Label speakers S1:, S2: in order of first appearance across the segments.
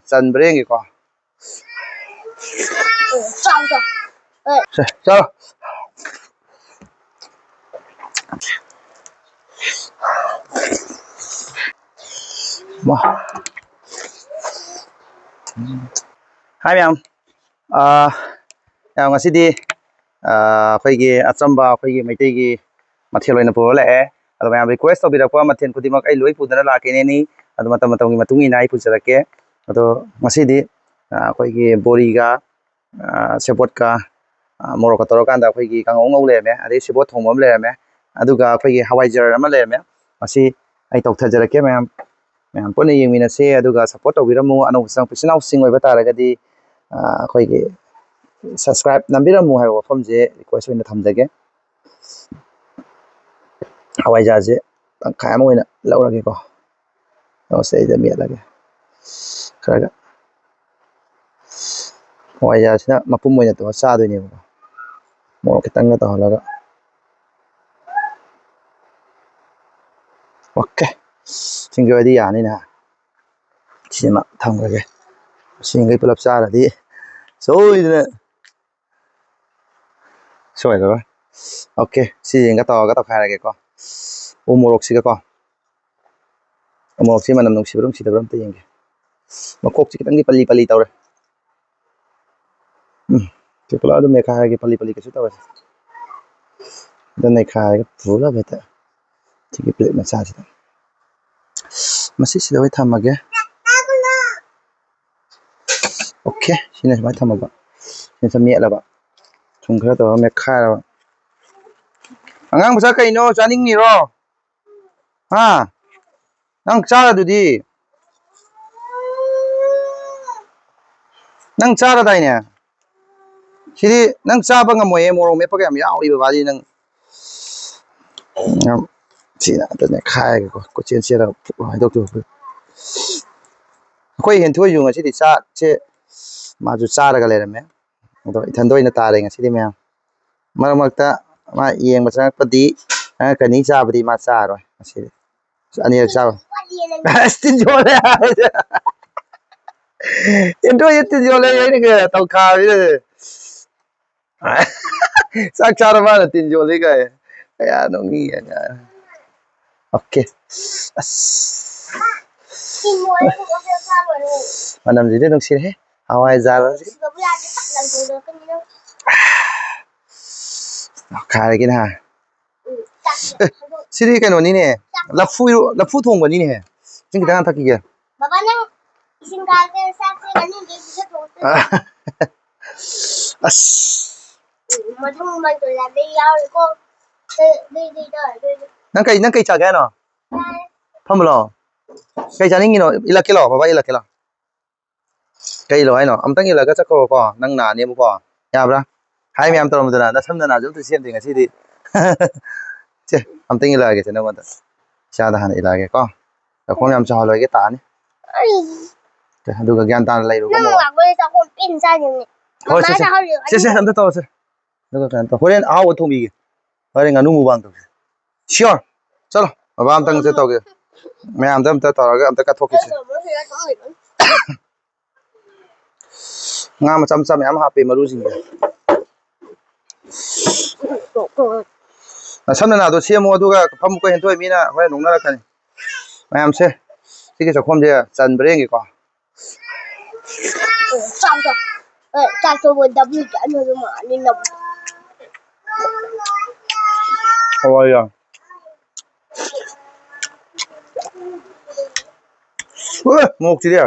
S1: chân bể gì con chào hai em em ngasih di khơi achamba khơi mấy cái material này bố lẽ ada yang request to bida ko material ko dimak ai loi pudana la ke ni ada mata ngi matungi nai pu jara ke ado ngasih di khơi bori ga sepot ka morok ka torokan da khơi kang ong le me ade sepot thong mom le me aduga khơi hawai jar ama le me masi ai tok tha jara ke ma'am Pune यंगमिना से अदुगा support तौबिरमु अनु संग पिसनाउ सिंग ओइबा तारगदि अखोइगे subscribe नंबिरमु हाय वफम जे request ओइना थमजगे हवाइजा जे तंखाय ओइना लौरगे को ओसे इदा मेलगे खरगा हवाइजा सिना मपुम ओइना तो चादोइने बो मोर खितंगा तो हलगा okay singgah dia ni nah, cuma thằng cái singgah pelap sara di, rồi rồi, ok, singgah tao khai ra cái con, umurok sih con, umurok sih mana nung sih belum sih belum tu yang ke, makok sih kita ni pali tau re, kalau ada mereka khai ke pali ke sudah wes, dan mereka khai ke pula betul, jadi pelik macam tu. Masih sudah kita maga. Oke, sini kita maga. Sini semiak lah pak. Tunggu tu mereka khai lah. Angang besar kai no, janing ni ro. Ha, nang cara tu di. Nang cara dah ini. Jadi nang cara bang amoy morong mereka pakai amya, ori bawali nang. Sini ada ni khai ko cian lah. Itu tu. Kau yang tu yung asyik dicat, cek maju cara kalau ada me. Itu itandoi na taring asyik me. Malam-malam ma yang macam padi, kan ni cara padi macam apa asyik. Ani yang cara. Estin jual ya. Itu estin jual ya ini ke tau kau itu. Sak cara mana estin jual ni ke? Ya nongi ya. Oke. Manam jadi dong sih, Hawaii jalan sih. Khai lagi nah. Sini kan ini nih, lafu thong bani nih. Sini kita nak pergi ke?
S2: Bapa nang isin kage sakse bani dia bisa thong.
S1: As.
S2: Mathang man tu lah dia yau ko.
S1: Nang kai cagai no. Paham lo? Kai janing ni no, ilak kilo, bapa ilak kilo. Kai lo ay no, amtang ilak ka ko ko, nang na ni mo ko. Ya bra. Hai mi am tarom tu na, na sam na jom tu siam ting sih di. Ceh, amtang ilak ke chana mata. Siada han ilak ke ko. Ko mi am cha lo ke ta ni. Ceh, du ka gyan ta lai ru ko mo.
S2: Nang la ko sa ko pin sa ni.
S1: Oh, ceh, am ta to ceh. Du ka kan to. Horen a wo thong bi ke. Horen nganu mu bang to. Sure. Chalo, baba am tang se to ke. मैं आमदम तो तौर का थोक से ngam macam macam am hape maru sing na samna na do siamo aduga pham ko hen thoi mi na hoi nong na rakani mayam se sigi sakhom je chan breng gi ko
S2: cham to wo w ka no ma ni no
S1: oh ya mok chi dia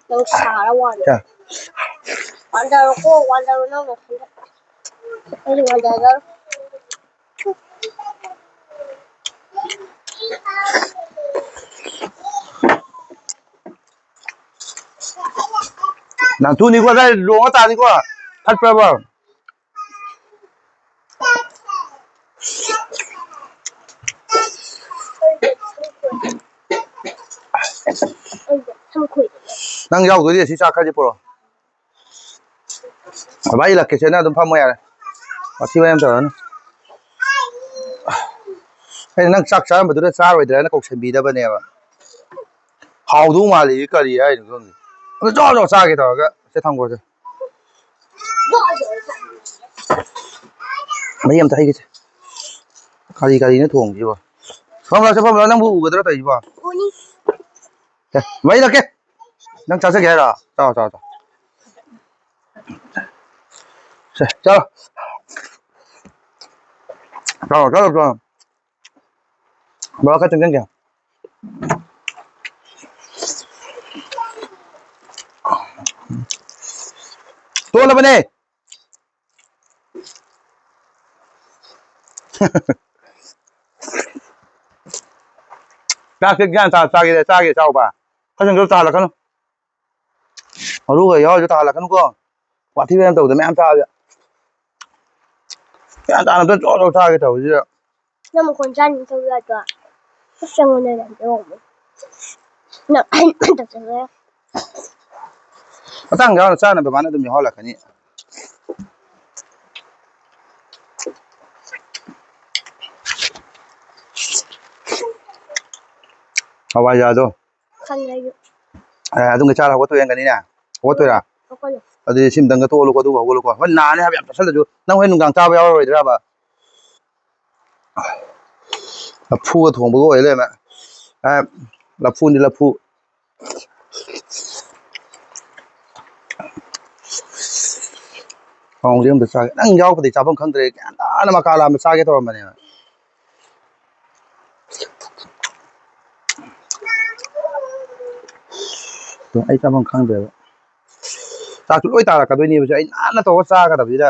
S2: no sa ra wa
S1: cha
S2: wanda ko wanda no no ai wanda da
S1: nang tu ni ko dai lo ta ni ko phat pra ba nang yau tu dia si cha kha ji pro bai la ke chena dum pham mo ya ma thi em ta na ai nang chak cha ma du da cha roi da na kok sen bi da ba ne ba ꯍꯥꯎꯗꯧ ꯃꯥꯜꯂꯤ ꯀꯔꯤ ꯍꯥꯏꯅꯣ ꯈꯪꯗꯦ ꯑꯗꯨ ꯆꯥꯎ ꯆꯥꯎ ꯆꯥꯒꯦ ꯇꯧꯔꯒ ꯁꯦ ꯊꯝꯈꯣꯁꯦ ꯃꯍꯤ ꯑꯝꯇ ꯍꯩꯒꯦꯁꯦ ꯀꯔꯤꯅ ꯊꯣꯡꯁꯤꯕꯣ ꯐꯝꯂꯥ ꯅꯪꯕꯨ ꯎꯒꯗ꯭ꯔꯥ ꯇꯧꯔꯤꯁꯤꯕꯣ
S2: ꯎꯅꯤ
S1: ꯃꯍꯤ ꯂꯛꯀꯦ ꯅꯪ ꯆꯥꯖꯒꯦ ꯍꯥꯏꯔꯣ ꯆꯥꯎ ꯁꯦ ꯆꯥꯎ ꯕꯣꯔꯥ ꯈꯔ ꯆꯪꯖꯟꯒꯦ ꯇꯣꯠꯂꯕꯅꯦ ꯆꯥꯛꯁꯦ ꯒ꯭ꯌꯥꯟ ꯇꯥ ꯆꯥꯒꯦ ꯆꯥꯎꯕ ꯈꯖꯪꯁꯨ ꯇꯥꯍꯜꯂꯛꯀꯅꯨ ꯃꯔꯨꯒ ꯌꯥꯎꯔꯤꯁꯨ ꯇꯥꯍꯜꯂꯛꯀꯅꯨꯀꯣ ꯋꯥꯊꯤ ꯋꯥꯔꯦꯝ ꯇꯧꯗ ꯃꯌꯥꯝ ꯆꯥꯕꯁꯦ ꯒ꯭ꯌꯥꯟ ꯇꯥꯅ ꯑꯝꯇ ꯆꯣ ꯆꯣ ꯆꯥꯒꯦ ꯇꯧꯕꯁꯤꯗ
S2: ꯅꯪ ꯃꯈꯣꯟ ꯆꯥꯅꯤ ꯇꯧ ꯌꯥꯗ꯭ꯔꯣ ꯆꯪꯉꯣꯅꯦ ꯅꯪ ꯑꯝꯇ ꯆꯪꯉꯣ
S1: ꯃꯇꯥꯡ ꯌꯥꯎꯅ ꯆꯥꯅꯕ ꯃꯥꯅ ꯑꯗꯨꯝ ꯌꯥꯎꯍꯜꯂꯛꯀꯅꯤ ꯍꯋꯥꯏꯖꯥꯔꯗꯣ
S2: ꯈꯪꯉꯦ ꯑꯩꯁꯨ
S1: ꯑꯗꯨꯝꯒ ꯆꯥꯔ ꯍꯧꯒꯠꯇꯣꯏ ꯑꯣꯏꯔꯝꯒꯅꯤꯅꯦ ꯍꯧꯒꯠꯇꯣꯏꯔꯥ
S2: ꯍꯧꯒꯠꯂꯣ
S1: ꯑꯗꯨꯗꯤ ꯁꯤꯝꯇꯪꯒ ꯇꯣꯛꯍꯜꯂꯨꯀꯣ ꯑꯗꯨꯒ ꯍꯧꯒꯠꯂꯨꯀꯣ ꯍꯣꯏ ꯅꯥꯅꯤ ꯍꯥꯏꯕ ꯌꯥꯝ ꯆꯥꯁꯤꯜꯂꯁꯨ ꯅꯪ ꯍꯣꯔꯦꯟ ꯅꯨꯡꯗꯥꯡ ꯆꯥꯕ ꯌꯥꯎꯔꯔꯣꯏꯗ꯭ꯔꯕ ꯂꯐꯨꯒ ꯊꯣꯡꯕꯒ ꯑꯣꯏ ꯂꯩꯔꯝꯃꯦ ꯂꯐꯨꯅꯤ ꯂꯐꯨ ꯊꯥꯎꯁꯦ ꯑꯝꯇ ꯆꯥꯒꯦ ꯅꯪ ꯌꯥꯎꯔꯛꯄꯗꯩ ꯆꯥꯐꯝ ꯈꯪꯗ꯭ꯔꯦ ꯒ꯭ꯌꯥꯟ ꯇꯥꯅ ꯃꯀꯥ ꯂꯥꯝꯅ ꯆꯥꯒꯦ ꯇꯧꯔꯝꯕꯅꯦꯕ ꯑꯩ ꯆꯥꯐꯝ ꯈꯪꯗ꯭ꯔꯦꯕ ꯆꯥꯛꯁꯨ ꯂꯣꯏ ꯇꯥꯔꯛꯀꯗꯣꯏꯅꯦꯕꯁꯦ ꯑꯩ ꯅꯥꯟꯅ ꯇꯧꯔꯒ ꯆꯥꯒꯗꯕꯁꯤꯗ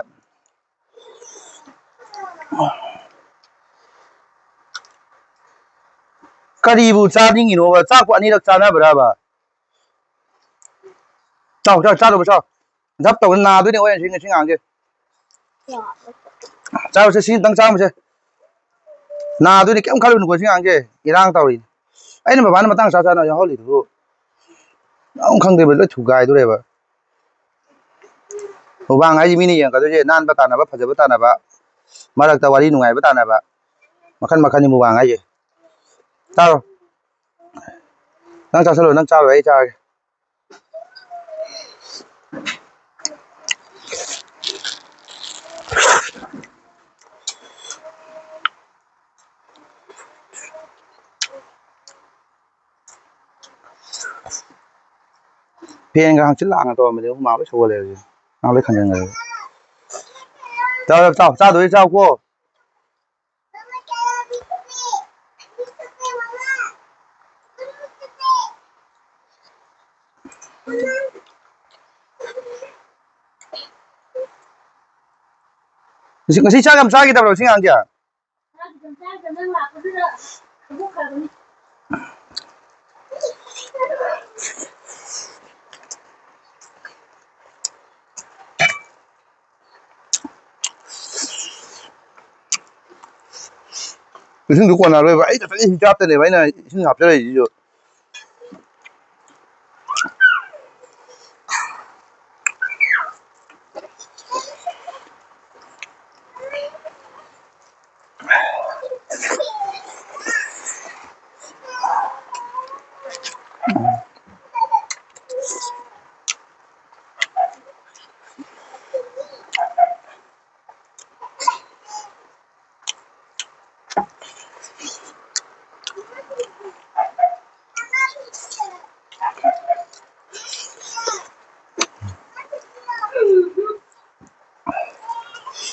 S1: ꯀꯔꯤꯕꯨ ꯆꯥꯅꯤꯡꯉꯤꯅꯣꯕ ꯆꯥꯛꯄꯨ ꯑꯅꯤꯔꯛ ꯆꯥꯅꯕ꯭ꯔꯕ ꯆꯥꯎ ꯆꯥꯗꯧꯕ ꯆꯥꯎ ꯙꯞ ꯇꯧꯗꯅ ꯅꯥꯗꯣꯏꯅꯦ ꯍꯣꯔꯦꯟ ꯉꯁꯤ ꯉꯥꯡꯁꯦ ꯆꯥꯔꯨꯁꯦ ꯁꯤ ꯑꯝꯇꯪ ꯆꯥꯔꯨꯁꯦ ꯅꯥꯗꯣꯏꯅꯤ ꯀꯩꯝ ꯈꯜꯂꯨꯅꯨꯀꯣ ꯁꯤ ꯉꯥꯡꯁꯦ ꯏꯔꯥꯡ ꯇꯧꯔꯤꯅꯤ ꯑꯩꯅ ꯕꯕꯥꯅ ꯃꯇꯥꯡ ꯆꯥꯅ ꯌꯥꯎꯍꯜꯂꯤꯗꯨꯕꯨ ꯑꯗꯨꯝ ꯈꯪꯗꯦꯕ ꯂꯣꯏ ꯊꯨꯒꯥꯏꯗꯣꯔꯦꯕ ꯃꯨꯛꯕꯥꯡ ꯍꯥꯏꯁꯦ ꯃꯤꯅ ꯌꯦꯡꯉꯛꯀꯗꯣꯏꯁꯦ ꯅꯥꯟꯕ ꯇꯥꯟꯅꯕ ꯐꯖꯕ ꯇꯥꯟꯅꯕ ꯃꯔꯛꯇ ꯋꯥꯔꯤ ꯅꯨꯡꯉꯥꯏꯕ ꯇꯥꯟꯅꯕ ꯃꯈꯟ ꯃꯈꯟꯅꯤ ꯃꯨꯛꯕꯥꯡ ꯍꯥꯏꯁꯦ ꯆꯥꯔꯣ ꯅꯪ ꯆꯥꯁꯤꯜꯂꯣ ꯅꯪ ꯆꯥꯔꯣꯏ ꯑꯩ ꯆꯥꯔꯒꯦ ꯐꯦꯟꯒ ꯍꯪꯆꯤꯠ ꯂꯥꯡꯉ ꯇꯧꯔꯝꯕꯅꯦ ꯍꯨꯃꯥꯡ ꯂꯣꯏ ꯁꯧꯒꯠꯂꯦ ꯍꯧꯖꯤꯛ ꯍꯨꯃꯥꯡ ꯂꯣꯏ ꯈꯟꯖꯤꯟꯈ꯭ꯔꯦ ꯆꯥꯎ ꯆꯥꯗꯣꯏ ꯆꯥꯎꯀꯣ ꯉꯁꯤ ꯆꯥꯛ ꯌꯥꯝ ꯆꯥꯈꯤꯗꯕ꯭ꯔꯣ ꯁꯤ ꯉꯥꯡꯁꯦ ꯏꯁꯤꯡꯗꯨ ꯀꯣꯟꯅꯔꯣꯏꯕ ꯑꯩ ꯈꯛꯇꯪ ꯏꯁꯤꯡ ꯆꯥꯞꯇꯅꯦꯕ ꯑꯩꯅ ꯏꯁꯤꯡ ꯍꯥꯞꯆꯔꯛꯏꯁꯤꯁꯨ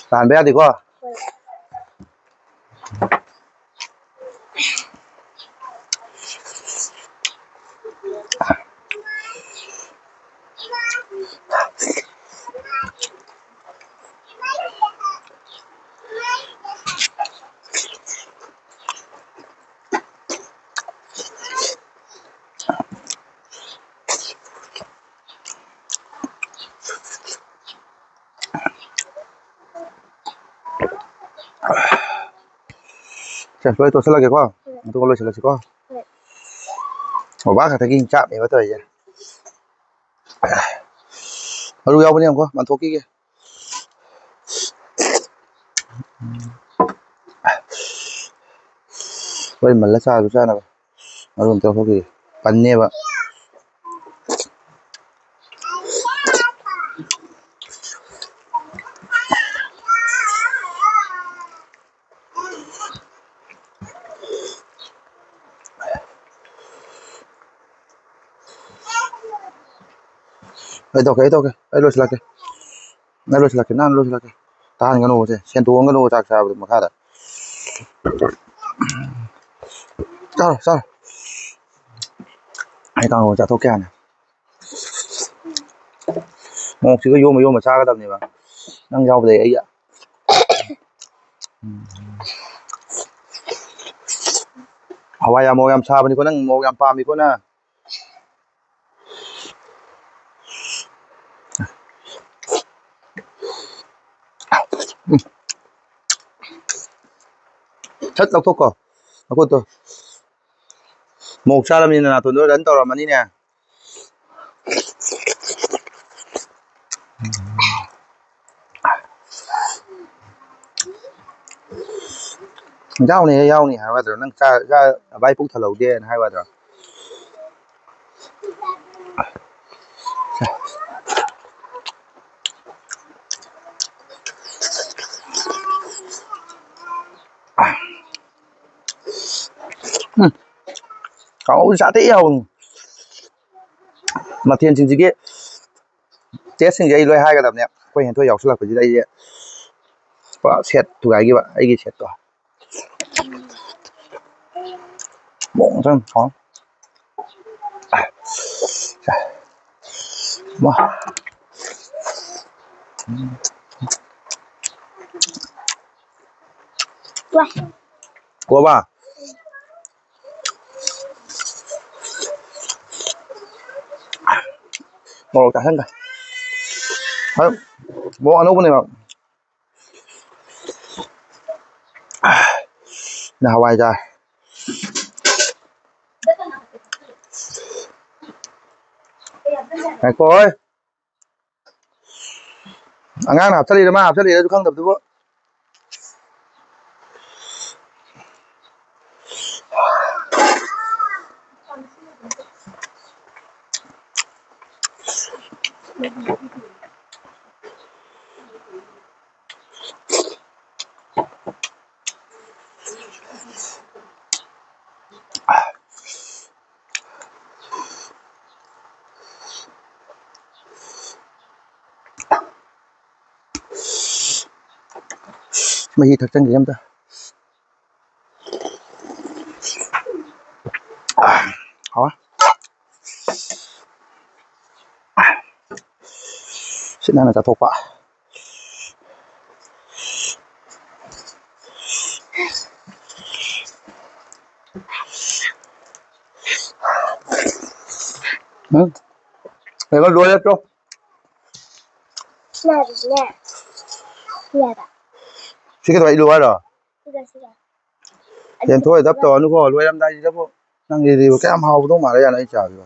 S1: ꯇꯥꯟꯕ ꯌꯥꯗꯦꯀꯣ ꯂꯣꯏ ꯇꯣꯠꯁꯤꯜꯂꯒꯦꯀꯣ ꯑꯗꯨꯒ ꯂꯣꯏꯁꯤꯜꯂꯁꯤꯀꯣ ꯕꯕꯥ ꯈꯛꯇꯒꯤ ꯆꯥꯛꯅꯦꯕ ꯇꯧꯔꯤꯁꯦ ꯃꯔꯨ ꯌꯥꯎꯕꯅꯦ ꯌꯦꯡꯉꯨꯀꯣ ꯃꯟꯊꯣꯛꯈꯤꯒꯦ ꯍꯣꯔꯦꯟ ꯃꯜꯂ ꯆꯥꯔꯁꯨ ꯆꯥꯅꯕ ꯃꯔꯨ ꯑꯝꯇ ꯂꯧꯊꯣꯛꯈꯤꯒꯦ ꯄꯟꯅꯦꯕ Cái đâu cái lôi là cái này lôi là cái nan lôi là cái ta hành cái nô chứ sen tuông cái nô chạc sao được mà khác đấy sao hay càng nô chạc thô kèn này một chỉ có vô mà xa cái tầm này mà đang giao về ấy ạ Hawaii mo yam sa bani ko nang mo yam pami ko na thất lộc thúc ko ako to một sa lam ni na to no dan to ra mani nè giao này hai ba nang sa ra bay phúc thở lầu đen hai ba rồi cậu xã tí hồng mà thiên chính gì kia chết sinh dây đôi hai cái đập nè quay hiện thôi dọc là phải gì đây có xét thu gái kia bạn ấy kia xét to bụng xong khó wow của bà một cả thân cả đấy bố ăn ốc này mà là Hawaii ra này cô ơi ngang nào chơi đi mà chơi đi tôi không tập tôi vợ mày thật chân gì em ta khó chuyện này là thuộc bạ mày có đuôi hết không chứ cái vậy đuôi rồi tiền thôi đắp to nó có đuôi em đây đắp năng gì cái em hầu đúng mà đây là này trời rồi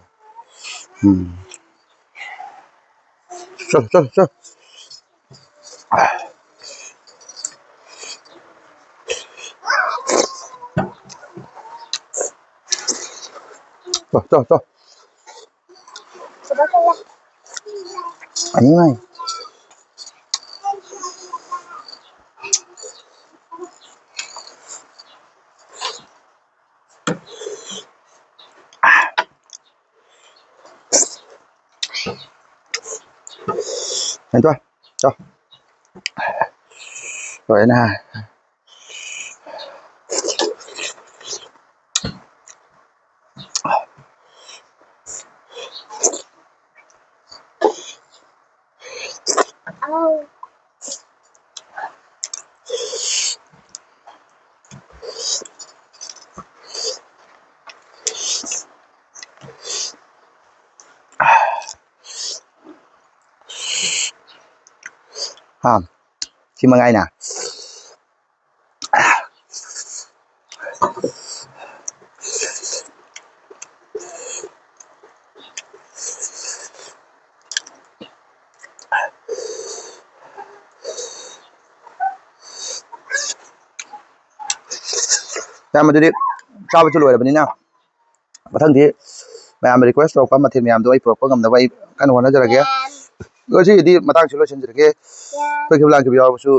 S1: chơi anh này anh cho rồi nè xin mời ngay nè ra mà tôi đi sao với chú lùi là bênนี้nào và thân thì mẹ em request rồi qua mà thì mẹ em tôi pro ngầm đâu vậy cái nó nó ra kia cái gì đi mà tăng chú lùi chân kia tôi kêu làm cái video su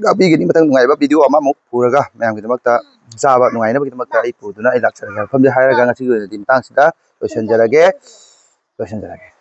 S1: gặp đi cái mà tăng ngày bắt video mà một phù ra mẹ em cái mất ta ra bạn ngày nó cái mất ta phù tôi nói lạc sẽ không được hay là cái gì người tìm tăng sẽ rồi chân ra kia rồi chân ra kia